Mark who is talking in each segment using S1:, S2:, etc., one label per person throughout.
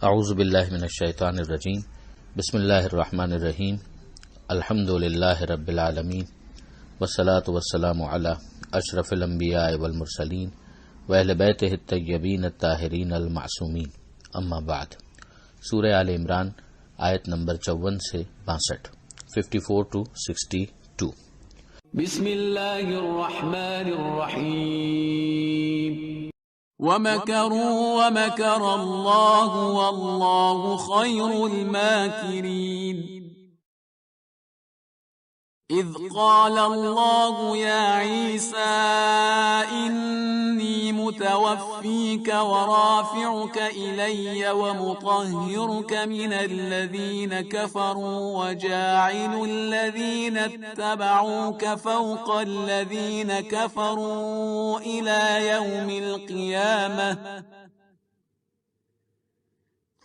S1: اعوذ باللہ من الشیطان الرجیم بسم اللہ الرحمن الرحیم الحمد للہ رب العالمین والصلاة والسلام علی اشرف الانبیاء والمرسلین واہل بیتہ الطیبین الطاہرین المعصومین اما بعد۔ سورہ آل عمران آیت نمبر 54 سے 62، 54 to 62۔
S2: بسم اللہ الرحمن الرحیم۔ وَمَكَرُوا وَمَكَرَ اللَّهُ وَاللَّهُ خَيْرُ الْمَاكِرِينَ۔ إِذْ قَالَ اللَّهُ يَا عِيسَى إِنِّي مُتَوَفِّيكَ وَرَافِعُكَ إِلَيَّ وَمُطَهِّرُكَ مِنَ الَّذِينَ كَفَرُوا وَجَاعِلُ الَّذِينَ اتَّبَعُوكَ فَوْقَ الَّذِينَ كَفَرُوا إِلَى يَوْمِ الْقِيَامَةِ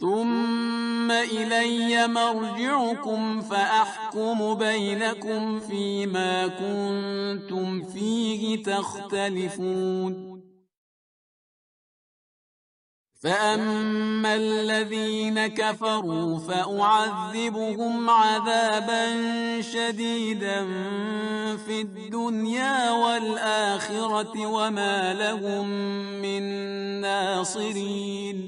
S2: ثم إلي مرجعكم فأحكم بينكم فيما كنتم فيه تختلفون فأما الذين كفروا فأعذبهم عذابا شديدا في الدنيا والآخرة وما لهم من ناصرين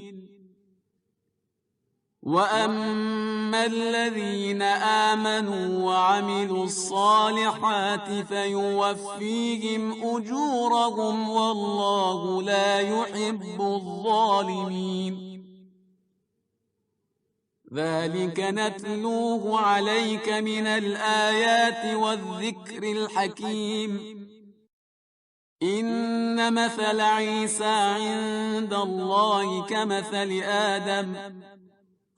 S2: وَأَمَّا الَّذِينَ آمَنُوا وَعَمِلُوا الصَّالِحَاتِ فَيُوَفِّيهِمْ أُجُورَهُمْ وَاللَّهُ لَا يُحِبُّ الظَّالِمِينَ۔ ذَلِكَ نَتْلُوهُ عَلَيْكَ مِنَ الْآيَاتِ وَالذِّكْرِ الْحَكِيمِ۔ إِنَّ مَثَلَ عِيسَى عِندَ اللَّهِ كَمَثَلِ آدَمَ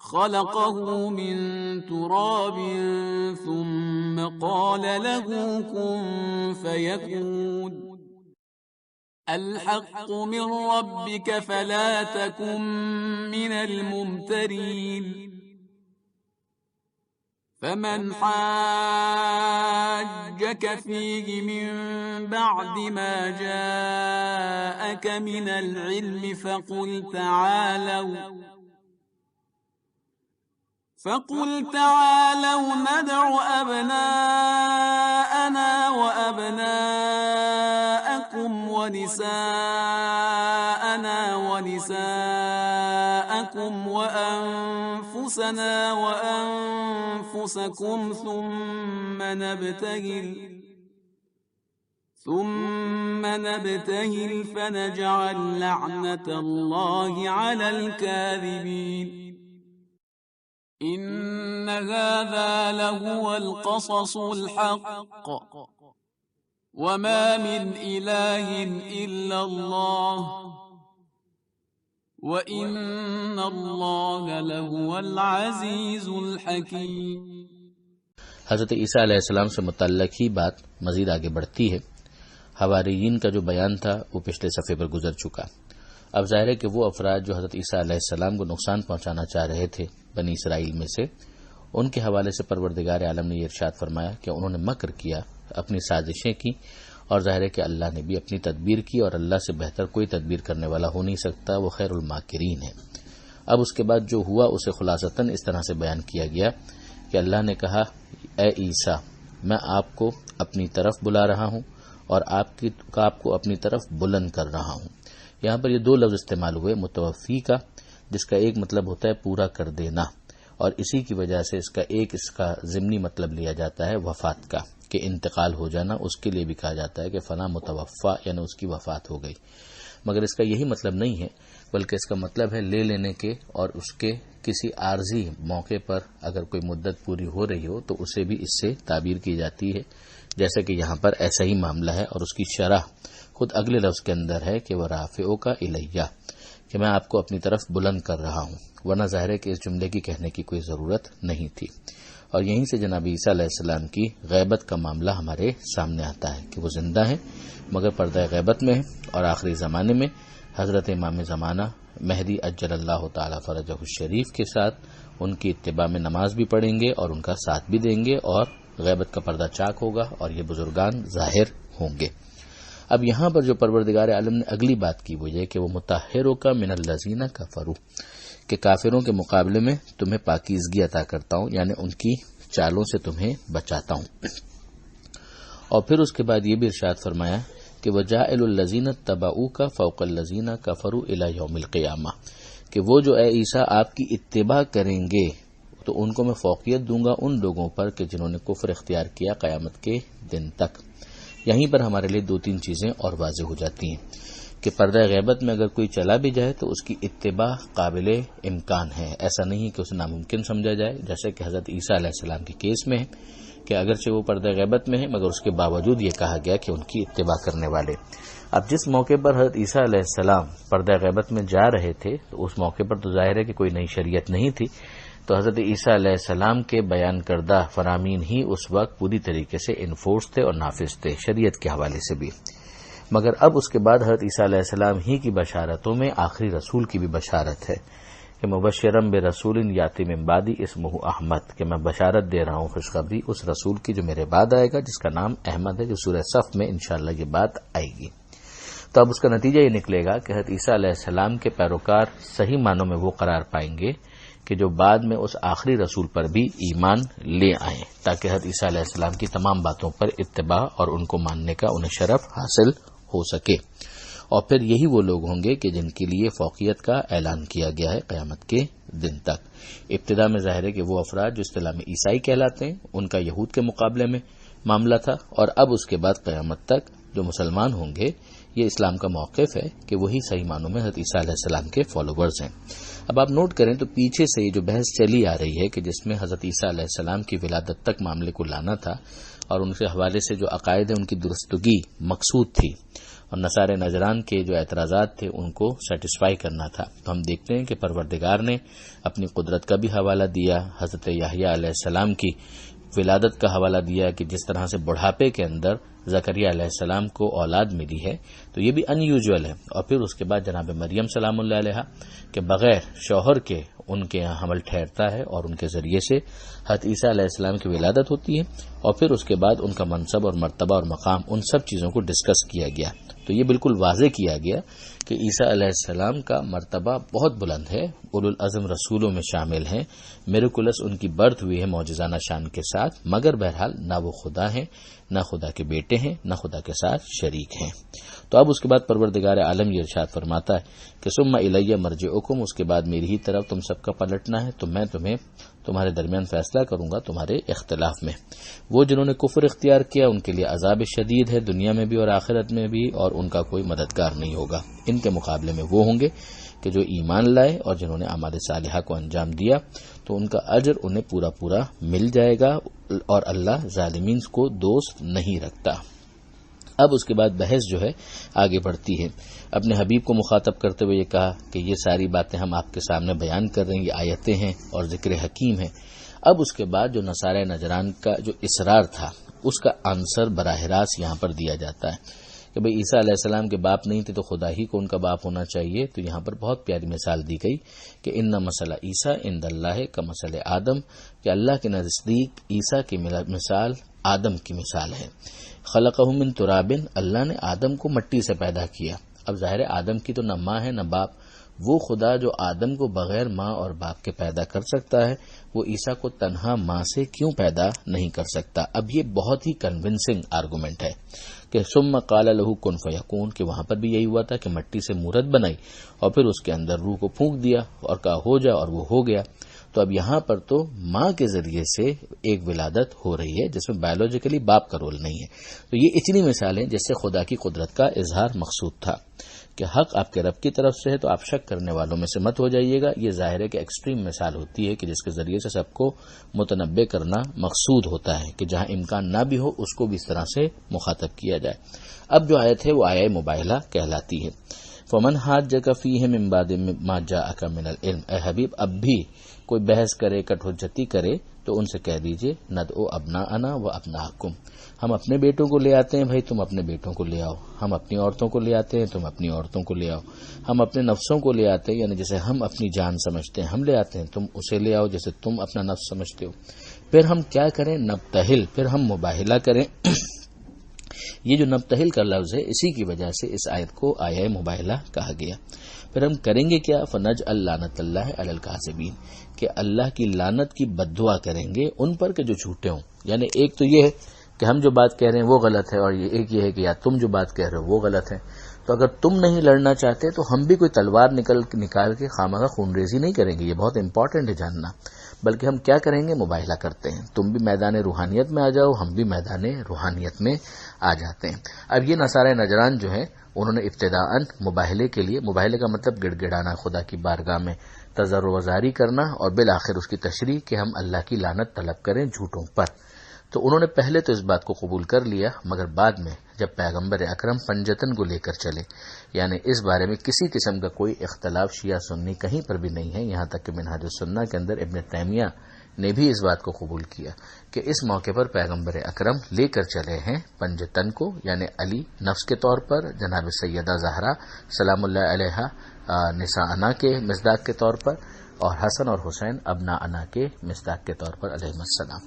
S2: خلقه من تراب ثم قال له كن فيكون الحق من ربك فلا تكن من الممترين فمن حاجك فيه من بعد ما جاءك من العلم فقل تعالوا ندع أبناءنا وأبناءكم ونساءنا ونساءكم وأنفسنا وأنفسكم ثم نبتهل فنجعل لعنة الله على الكاذبين۔ إن هذا لهو القصص الحق وما من إله إلا الله وإن الله لهو العزيز الحكيم۔
S1: حضرت عیسیٰ علیہ السلام سے متعلق ہی بات مزید آگے بڑھتی ہے۔ حواریین کا جو بیان تھا وہ پچھلے صفحے پر گزر چکا۔ اب ظاہر ہے کہ وہ افراد جو حضرت عیسیٰ علیہ السلام کو نقصان پہنچانا چاہ رہے تھے بنی اسرائیل میں سے، ان کے حوالے سے پروردگار عالم نے یہ ارشاد فرمایا کہ انہوں نے مکر کیا، اپنی سازشیں کی، اور ظاہر ہے کہ اللہ نے بھی اپنی تدبیر کی، اور اللہ سے بہتر کوئی تدبیر کرنے والا ہو نہیں سکتا، وہ خیر الماکرین ہے۔ اب اس کے بعد جو ہوا اسے خلاصتاً اس طرح سے بیان کیا گیا کہ اللہ نے کہا، اے عیسیٰ، میں آپ کو اپنی طرف بلا رہا ہوں اور آپ کو اپنی طرف بلند کر رہا ہوں۔ یہاں پر یہ دو لفظ استعمال ہوئے، متوفی کا، جس کا ایک مطلب ہوتا ہے پورا کر دینا، اور اسی کی وجہ سے اس کا ضمنی مطلب لیا جاتا ہے وفات کا، کہ انتقال ہو جانا، اس کے لیے بھی کہا جاتا ہے کہ فلاں متوفا، یعنی اس کی وفات ہو گئی۔ مگر اس کا یہی مطلب نہیں ہے، بلکہ اس کا مطلب ہے لے لینے کے، اور اس کے کسی عارضی موقع پر اگر کوئی مدت پوری ہو رہی ہو تو اسے بھی اس سے تعبیر کی جاتی ہے، جیسا کہ یہاں پر ایسا ہی معاملہ ہے، اور اس کی شرح خود اگلے لفظ کے اندر ہے کہ وہ رافعو کا الیہ، کہ میں آپ کو اپنی طرف بلند کر رہا ہوں، ورنہ ظاہر ہے کہ اس جملے کی کہنے کی کوئی ضرورت نہیں تھی۔ اور یہیں سے جناب عیسیٰ علیہ السلام کی غیبت کا معاملہ ہمارے سامنے آتا ہے کہ وہ زندہ ہیں مگر پردہ غیبت میں ہیں، اور آخری زمانے میں حضرت امام زمانہ مہدی اجل اللہ تعالی فرجہ الشریف کے ساتھ ان کی اتباع میں نماز بھی پڑھیں گے اور ان کا ساتھ بھی دیں گے، اور غیبت کا پردہ چاک ہوگا اور یہ بزرگان ظاہر ہوں گے۔ اب یہاں پر جو پروردگار عالم نے اگلی بات کی وہ یہ کہ وہ مطہروں کا من الذین کفروا، کہ کافروں کے مقابلے میں تمہیں پاکیزگی عطا کرتا ہوں، یعنی ان کی چالوں سے تمہیں بچاتا ہوں۔ اور پھر اس کے بعد یہ بھی ارشاد فرمایا کہ وَجَاعِلُ الَّذِينَ اتَّبَعُوكَ فَوْقَ الَّذِينَ كَفَرُوا إِلَى يَوْمِ الْقِيَامَةِ، کہ وہ جو اے عیسیٰ آپ کی اتباع کریں گے تو ان کو میں فوقیت دوں گا ان لوگوں پر کہ جنہوں نے کفر اختیار کیا قیامت کے دن تک۔ یہیں پر ہمارے لیے دو تین چیزیں اور واضح ہو جاتی ہیں کہ پردہ غیبت میں اگر کوئی چلا بھی جائے تو اس کی اتباع قابل امکان ہے، ایسا نہیں کہ اسے ناممکن سمجھا جائے، جیسے کہ حضرت عیسیٰ علیہ السلام کے کیس میں ہے کہ اگرچہ وہ پردہ غیبت میں ہے مگر اس کے باوجود یہ کہا گیا کہ ان کی اتباع کرنے والے۔ اب جس موقع پر حضرت عیسیٰ علیہ السلام پردہ غیبت میں جا رہے تھے تو اس موقع پر تو ظاہر ہے کہ کوئی نئی شریعت نہیں تھی، تو حضرت عیسیٰ علیہ السلام کے بیان کردہ فرامین ہی اس وقت پوری طریقے سے انفورس تھے اور نافذ تھے شریعت کے حوالے سے بھی۔ مگر اب اس کے بعد حضرت عیسیٰ علیہ السلام ہی کی بشارتوں میں آخری رسول کی بھی بشارت ہے کہ مبشرم برسول یاتی من بعدی اسمہ احمد، کہ میں بشارت دے رہا ہوں خوشخبری اس رسول کی جو میرے بعد آئے گا جس کا نام احمد ہے، جو سورہ صف میں انشاءاللہ یہ بات آئے گی۔ تو اب اس کا نتیجہ یہ نکلے گا کہ حضرت عیسیٰ علیہ السلام کے پیروکار صحیح معنوں میں وہ قرار پائیں گے کہ جو بعد میں اس آخری رسول پر بھی ایمان لے آئیں، تاکہ حضرت عیسیٰ علیہ السلام کی تمام باتوں پر اتباع اور ان کو ماننے کا انہیں شرف حاصل ہو سکے۔ اور پھر یہی وہ لوگ ہوں گے کہ جن کے لیے فوقیت کا اعلان کیا گیا ہے قیامت کے دن تک۔ ابتدا میں ظاہر ہے کہ وہ افراد جو اصطلاح میں عیسائی کہلاتے ہیں ان کا یہود کے مقابلے میں معاملہ تھا، اور اب اس کے بعد قیامت تک جو مسلمان ہوں گے یہ اسلام کا موقف ہے کہ وہی صحیح معنوں میں حضرت عیسیٰ علیہ السلام کے فالوورز ہیں۔ اب آپ نوٹ کریں تو پیچھے سے یہ جو بحث چلی آ رہی ہے کہ جس میں حضرت عیسیٰ علیہ السلام کی ولادت تک معاملے کو لانا تھا اور ان کے حوالے سے جو عقائد ہیں ان کی درستگی مقصود تھی، اور نصارے نجران کے جو اعتراضات تھے ان کو سیٹسفائی کرنا تھا، تو ہم دیکھتے ہیں کہ پروردگار نے اپنی قدرت کا بھی حوالہ دیا، حضرت یحییٰ علیہ السلام کی ولادت کا حوالہ دیا کہ جس طرح سے بڑھاپے کے اندر زکریا علیہ السلام کو اولاد ملی ہے تو یہ بھی ان یوزول ہے، اور پھر اس کے بعد جناب مریم سلام اللہ علیہ کہ بغیر شوہر کے ان کے یہاں حمل ٹھہرتا ہے اور ان کے ذریعے سے حضرت عیسیٰ علیہ السلام کی ولادت ہوتی ہے، اور پھر اس کے بعد ان کا منصب اور مرتبہ اور مقام ان سب چیزوں کو ڈسکس کیا گیا۔ تو یہ بالکل واضح کیا گیا کہ عیسیٰ علیہ السلام کا مرتبہ بہت بلند ہے، اولو العزم رسولوں میں شامل ہیں، میریکولس ان کی برتھ ہوئی ہے معجزانہ شان کے ساتھ، مگر بہرحال نہ وہ خدا ہیں نہ خدا کے بیٹے ہیں نہ خدا کے ساتھ شریک ہیں۔ تو اب اس کے بعد پروردگار عالم یہ ارشاد فرماتا ہے کہ ثم الی مرجعکم، اس کے بعد میری ہی طرف تم سب کا پلٹنا ہے، تو میں تمہیں تمہارے درمیان فیصلہ کروں گا تمہارے اختلاف میں۔ وہ جنہوں نے کفر اختیار کیا ان کے لیے عذاب شدید ہے دنیا میں بھی اور آخرت میں بھی، اور ان کا کوئی مددگار نہیں ہوگا۔ ان کے مقابلے میں وہ ہوں گے کہ جو ایمان لائے اور جنہوں نے اعمال صالحہ کو انجام دیا، تو ان کا اجر انہیں پورا پورا مل جائے گا، اور اللہ ظالمین کو دوست نہیں رکھتا۔ اب اس کے بعد بحث جو ہے آگے بڑھتی ہے۔ اپنے حبیب کو مخاطب کرتے ہوئے یہ کہا کہ یہ ساری باتیں ہم آپ کے سامنے بیان کر رہے ہیں، یہ آیتیں ہیں اور ذکر حکیم ہے۔ اب اس کے بعد جو نصارہ نجران کا جو اصرار تھا اس کا آنسر براہ راست یہاں پر دیا جاتا ہے کہ بھئی عیسیٰ علیہ السلام کے باپ نہیں تھے تو خدا ہی کو ان کا باپ ہونا چاہیے۔ تو یہاں پر بہت پیاری مثال دی گئی کہ ان مسئلہ عیسیٰ عند اللہ کا مسئلہ آدم، کہ اللہ کے نزدیک عیسیٰ کی مثال آدم کی مثال ہے۔ خلقہ من تراب، اللہ نے آدم کو مٹی سے پیدا کیا۔ اب ظاہر ہے آدم کی تو نہ ماں ہے نہ باپ، وہ خدا جو آدم کو بغیر ماں اور باپ کے پیدا کر سکتا ہے وہ عیسیٰ کو تنہا ماں سے کیوں پیدا نہیں کر سکتا؟ اب یہ بہت ہی کنونسنگ آرگومنٹ ہے کہ ثم قال له کن فیکون، کہ وہاں پر بھی یہی ہوا تھا کہ مٹی سے مورت بنائی اور پھر اس کے اندر روح کو پھونک دیا اور کہا ہو جا، اور وہ ہو گیا۔ تو اب یہاں پر تو ماں کے ذریعے سے ایک ولادت ہو رہی ہے جس میں بایولوجیکلی باپ کا رول نہیں ہے۔ تو یہ اتنی مثالیں جس سے خدا کی قدرت کا اظہار مقصود تھا کہ حق آپ کے رب کی طرف سے ہے تو آپ شک کرنے والوں میں سے مت ہو جائیے گا۔ یہ ظاہر ہے کہ ایکسٹریم مثال ہوتی ہے کہ جس کے ذریعے سے سب کو متنبع کرنا مقصود ہوتا ہے کہ جہاں امکان نہ بھی ہو اس کو بھی اس طرح سے مخاطب کیا جائے۔ اب جو آیت ہے وہ آیہ مباہلہ کہلاتی ہے۔ فمن حاجک فیہ من بعد ما جاءک من العلم، اے حبیب اب بھی کوئی بحث کرے کٹ حجتی کرے تو ان سے کہہ دیجئے ندعو ابناءنا و ابناءکم، ہم اپنے بیٹوں کو لے آتے ہیں بھائی تم اپنے بیٹوں کو لے آؤ، ہم اپنی عورتوں کو لے آتے ہیں تم اپنی عورتوں کو لے آؤ، ہم اپنے نفسوں کو لے آتے ہیں یعنی جیسے ہم اپنی جان سمجھتے ہیں ہم لے آتے ہیں، تم اسے لے آؤ جیسے تم اپنا نفس سمجھتے ہو۔ پھر ہم کیا کریں؟ نبتہل، پھر ہم مباہلہ کریں۔ یہ جو نبتہل کا لفظ ہے اسی کی وجہ سے اس آیت کو آیہ مباہلہ کہا گیا۔ پھر ہم کریں گے کیا؟ فنجعل لعنت اللہ علی الکاذبین، کہ اللہ کی لعنت کی بد دعا کریں گے ان پر کہ جو جھوٹے ہوں. یعنی ایک تو یہ ہے کہ ہم جو بات کہہ رہے ہیں وہ غلط ہے، اور ایک یہ ہے کہ یا تم جو بات کہہ رہے ہو وہ غلط ہے. تو اگر تم نہیں لڑنا چاہتے تو ہم بھی کوئی تلوار نکال کے خامخواہ خون ریزی نہیں کریں گے. یہ بہت امپورٹنٹ ہے جاننا. بلکہ ہم کیا کریں گے؟ مباہلہ کرتے ہیں. تم بھی میدان روحانیت میں آ جاؤ، ہم بھی میدان روحانیت میں آ جاتے ہیں. اب یہ نصارہ نجران جو ہے انہوں نے ابتداءً مباہلے کے لیے، مباہلے کا مطلب گڑ گڑانا، خدا کی بارگاہ میں تضرع و زاری کرنا، اور بالآخر اس کی تشریح کہ ہم اللہ کی لعنت طلب کریں جھوٹوں پر. تو انہوں نے پہلے تو اس بات کو قبول کر لیا، مگر بعد میں جب پیغمبر اکرم پنجتن کو لے کر چلے، یعنی اس بارے میں کسی قسم کا کوئی اختلاف شیعہ سنی کہیں پر بھی نہیں ہے، یہاں تک کہ منہاج السنہ کے اندر ابن تیمیہ نے بھی اس بات کو قبول کیا کہ اس موقع پر پیغمبر اکرم لے کر چلے ہیں پنجتن کو، یعنی علی نفس کے طور پر، جناب سیدہ زہرا سلام اللہ علیہا نساء انا کے مصداق کے طور پر، اور حسن اور حسین ابنا انا کے مصداق کے طور پر علیہم السلام.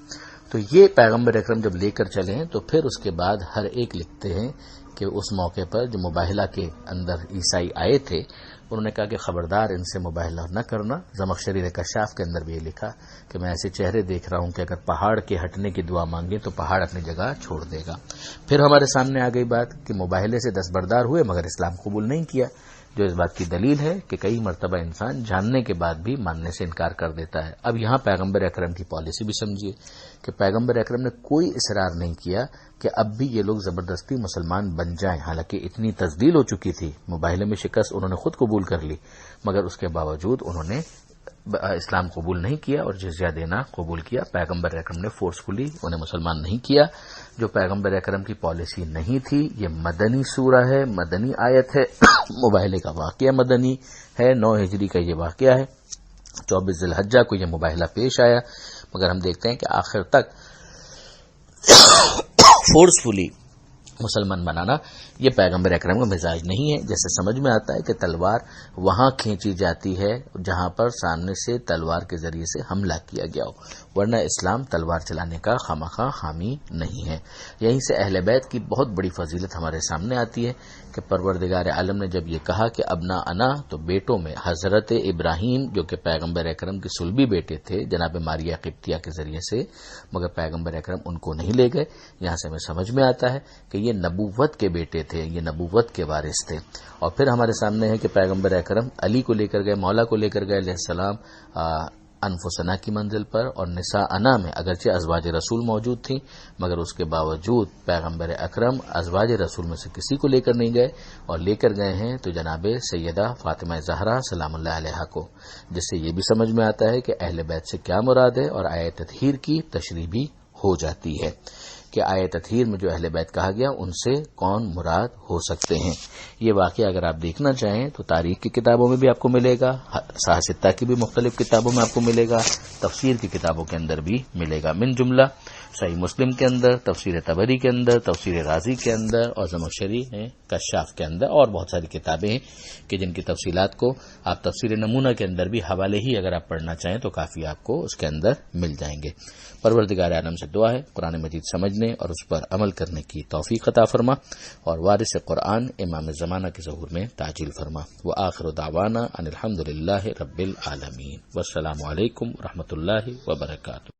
S1: تو یہ پیغمبر اکرم جب لے کر چلے ہیں تو پھر اس کے بعد ہر ایک لکھتے ہیں کہ اس موقع پر جو مباہلہ کے اندر عیسائی آئے تھے انہوں نے کہا کہ خبردار ان سے مباہلہ نہ کرنا. زمخشری نے کشاف کے اندر بھی یہ لکھا کہ میں ایسے چہرے دیکھ رہا ہوں کہ اگر پہاڑ کے ہٹنے کی دعا مانگے تو پہاڑ اپنی جگہ چھوڑ دے گا. پھر ہمارے سامنے آ گئی بات کہ مباہلے سے دستبردار ہوئے مگر اسلام قبول نہیں کیا، جو اس بات کی دلیل ہے کہ کئی مرتبہ انسان جاننے کے بعد بھی ماننے سے انکار کر دیتا ہے. اب یہاں پیغمبر اکرم کی پالیسی بھی سمجھیے کہ پیغمبر اکرم نے کوئی اصرار نہیں کیا کہ اب بھی یہ لوگ زبردستی مسلمان بن جائیں، حالانکہ اتنی تزدیل ہو چکی تھی، مباہلے میں شکست انہوں نے خود قبول کر لی، مگر اس کے باوجود انہوں نے اسلام قبول نہیں کیا اور جزیہ دینا قبول کیا. پیغمبر اکرم نے فورسفلی انہیں مسلمان نہیں کیا. جو پیغمبر اکرم کی پالیسی نہیں تھی، یہ مدنی سورہ ہے، مدنی آیت ہے. مباہلے کا واقعہ مدنی ہے، 9 ہجری کا یہ واقعہ ہے. 24 ذی الحجہ کو یہ مباہلہ پیش آیا، مگر ہم دیکھتے ہیں کہ آخر تک فورسفلی مسلمان بنانا یہ پیغمبر اکرم کا مزاج نہیں ہے. جیسے سمجھ میں آتا ہے کہ تلوار وہاں کھینچی جاتی ہے جہاں پر سامنے سے تلوار کے ذریعے سے حملہ کیا گیا ہو، ورنہ اسلام تلوار چلانے کا خامخواہ حامی نہیں ہے. یہیں سے اہل بیت کی بہت بڑی فضیلت ہمارے سامنے آتی ہے کہ پروردگار عالم نے جب یہ کہا کہ ابنا انا، تو بیٹوں میں حضرت ابراہیم جو کہ پیغمبر اکرم کے صلبی بیٹے تھے جناب ماریہ قبطیہ کے ذریعے سے، مگر پیغمبر اکرم ان کو نہیں لے گئے. یہاں سے ہمیں سمجھ میں آتا ہے کہ یہ نبوت کے بیٹے تھے، یہ نبوت کے وارث تھے. اور پھر ہمارے سامنے ہے کہ پیغمبر اکرم علی کو لے کر گئے، مولا کو لے کر گئے علیہ السلام انفسنا کی منزل پر، اور نساء انا میں اگرچہ ازواج رسول موجود تھیں مگر اس کے باوجود پیغمبر اکرم ازواج رسول میں سے کسی کو لے کر نہیں گئے، اور لے کر گئے ہیں تو جناب سیدہ فاطمہ زہرا سلام اللہ علیہا کو. جس سے یہ بھی سمجھ میں آتا ہے کہ اہل بیت سے کیا مراد ہے، اور آیت تطہیر کی تشریح بھی ہو جاتی ہے کہ آیت تطہیر میں جو اہل بیت کہا گیا ان سے کون مراد ہو سکتے ہیں. یہ واقعہ اگر آپ دیکھنا چاہیں تو تاریخ کی کتابوں میں بھی آپ کو ملے گا، صحاح ستہ کی بھی مختلف کتابوں میں آپ کو ملے گا، تفسیر کی کتابوں کے اندر بھی ملے گا. من جملہ صحیح مسلم کے اندر، تفسیر طبری کے اندر، تفسیر رازی کے اندر، اور زمخشری ہے کشاف کے اندر، اور بہت ساری کتابیں ہیں کہ جن کی تفصیلات کو آپ تفسیر نمونہ کے اندر بھی حوالے ہی اگر آپ پڑھنا چاہیں تو کافی آپ کو اس کے اندر مل جائیں گے. پروردگار عالم سے دعا ہے قرآن مجید سمجھنے اور اس پر عمل کرنے کی توفیق عطا فرما، اور وارث قرآن امام زمانہ کے ظہور میں تعجیل فرما. وآخر دعوانا ان الحمدللہ رب العالمین. والسلام علیکم ورحمۃ اللہ وبرکاتہ.